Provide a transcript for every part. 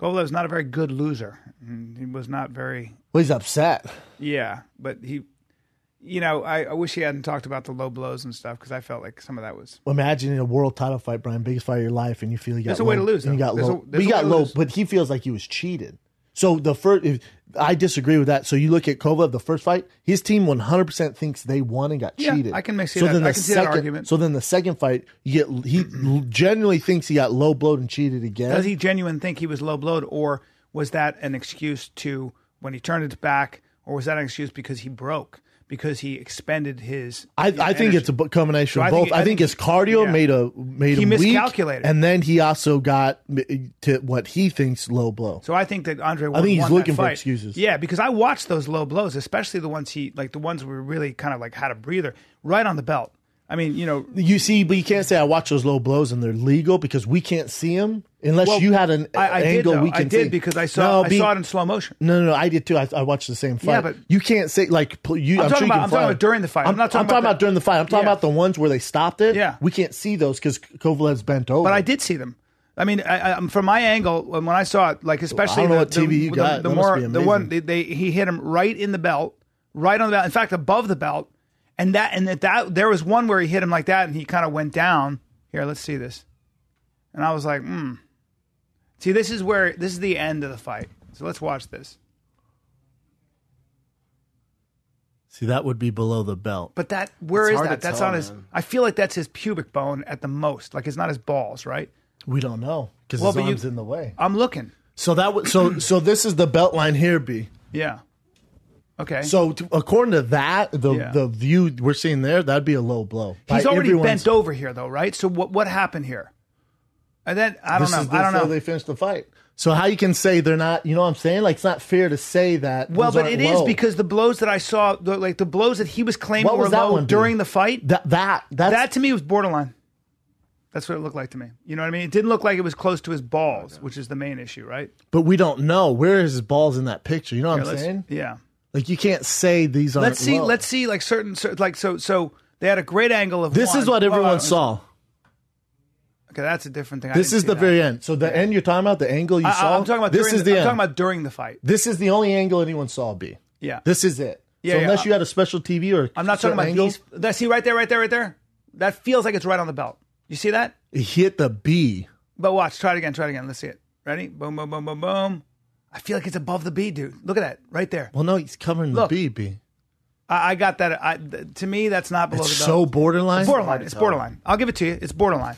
Kovalev's not a very good loser. He was not very. Well, he's upset. Yeah, but he, I wish he hadn't talked about the low blows and stuff because I felt like some of that was. Imagine in a world title fight, Bryan, biggest fight of your life, and you feel you got. There's a way to lose. And you got low. There's He got low, but he feels like he was cheated. So the first, I disagree with that. So you look at Kovalev, the first fight, his team 100% thinks they won and got cheated. I can see that. I can see that argument. So then the second fight, he genuinely thinks he got low blowed and cheated again. Does he genuinely think he was low blowed, or was that an excuse to when he turned it back, or was that an excuse because he broke? Because he expended his. I think it's a combination of both. I think his cardio made him miscalculated, weak, and then he also got to what he thinks low blow. So I think that Andre Ward I think he's won looking that for fight. excuses. Yeah, because I watched those low blows, especially the ones the ones where really kind of like had a breather right on the belt. I mean, you see, but you can't say I watch those low blows and they're legal because we can't see them unless you had an angle we can see. I did because I saw it in slow motion. No, I did too. I watched the same fight. Yeah, but you can't say like you. I'm talking about during the fight. I'm not talking about during the fight. I'm talking about the ones where they stopped it. Yeah, we can't see those because Kovalev's bent over. But I did see them. I mean, from my angle when I saw it, like especially I don't know what TV you got. The one he hit him right in the belt, right on the belt. In fact, above the belt. And that there was one where he hit him like that, and he kind of went down. Here, let's see this. And I was like, See, this is the end of the fight. So let's watch this. See, that would be below the belt. But where is that? That's on his. I feel like that's his pubic bone at the most. Like it's not his balls, right? We don't know because his arm's in the way. I'm looking. So so this is the belt line here, B. Yeah. Okay. So according to that, the view we're seeing there, that'd be a low blow. He's already bent over here, though, right? So what happened here? And then I don't know. They finished the fight. So how you can say they're not? You know what I'm saying? Like it's not fair to say that. Well, but it is because the blows that I saw, like the blows that he was claiming were low during the fight. That to me was borderline. That's what it looked like to me. You know what I mean? It didn't look like it was close to his balls, which is the main issue, right? But we don't know where is his balls in that picture. You know what I'm saying? Yeah. Like you can't say these aren't. Let's see. Like certain like so they had a great angle of. This is what everyone saw. Okay, that's a different thing. This is the very end. So the end you're talking about, the angle you saw. I'm talking about. I'm talking about during the fight. This is the only angle anyone saw. B. Yeah. This is it. Yeah. So unless you had a special TV or I'm not talking about angles. See right there. That feels like it's right on the belt. You see that? It hit the B. But watch. Try it again. Let's see it. Ready? Boom, boom, boom, boom, boom. I feel like it's above the B, dude. Look at that, right there. Well, no, he's covering the B. I got that. To me, that's not below the belt. It's so borderline. It's borderline. I'll give it to you. It's borderline.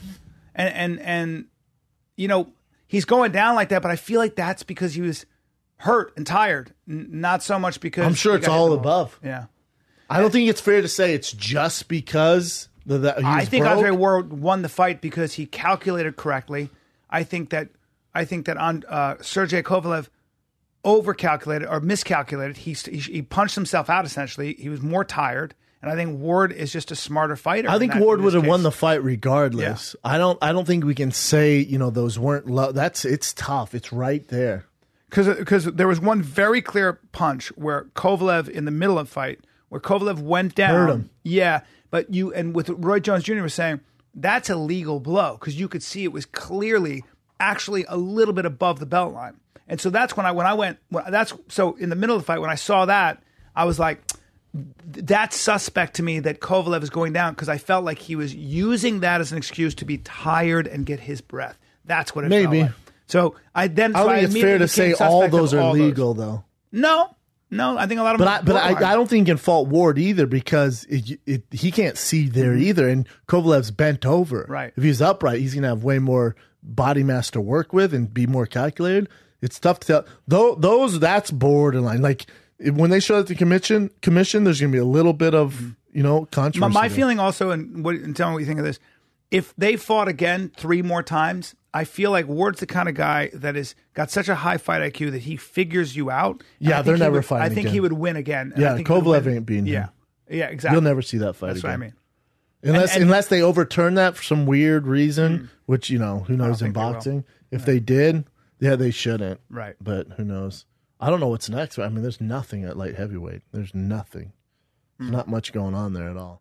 And he's going down like that, but I feel like that's because he was hurt and tired, not so much because I'm sure it's all above. Yeah. I don't think it's fair to say it's just because I think Andre Ward won the fight because he calculated correctly. I think that Sergey Kovalev overcalculated or miscalculated. He punched himself out essentially. He was more tired, and I think Ward is just a smarter fighter. I think Ward would have won the fight regardless. Yeah. I don't think we can say those weren't low. It's tough. It's right there. Because there was one very clear punch where Kovalev in the middle of the fight where Kovalev went down. Hurt him. Yeah, but with Roy Jones Jr. was saying that's a legal blow because you could see it was clearly actually a little bit above the belt line. And so that's when I went, so in the middle of the fight, when I saw that, I was like, that's suspect to me that Kovalev is going down because I felt like he was using that as an excuse to be tired and get his breath. That's what it felt like. So I think it's fair to say all those are legal, though. No, I think a lot of them. But I don't think you can fault Ward either because he can't see there either, and Kovalev's bent over. Right. If he's upright, he's going to have way more body mass to work with and be more calculated. It's tough to tell. That's borderline. Like when they show at the commission, there's going to be a little bit of controversy. My feeling also, and tell me what you think of this. If they fought again 3 more times, I feel like Ward's the kind of guy that has got such a high fight IQ that he figures you out. Yeah, they're never fighting. I think he would win again. Yeah, Kovalev ain't beating him. Yeah, exactly. You'll never see that fight again. That's what I mean. Unless they overturn that for some weird reason, which who knows in boxing. If they did, they shouldn't. Right. But who knows? I don't know what's next. I mean, there's nothing at light heavyweight. There's nothing. There's not much going on there at all.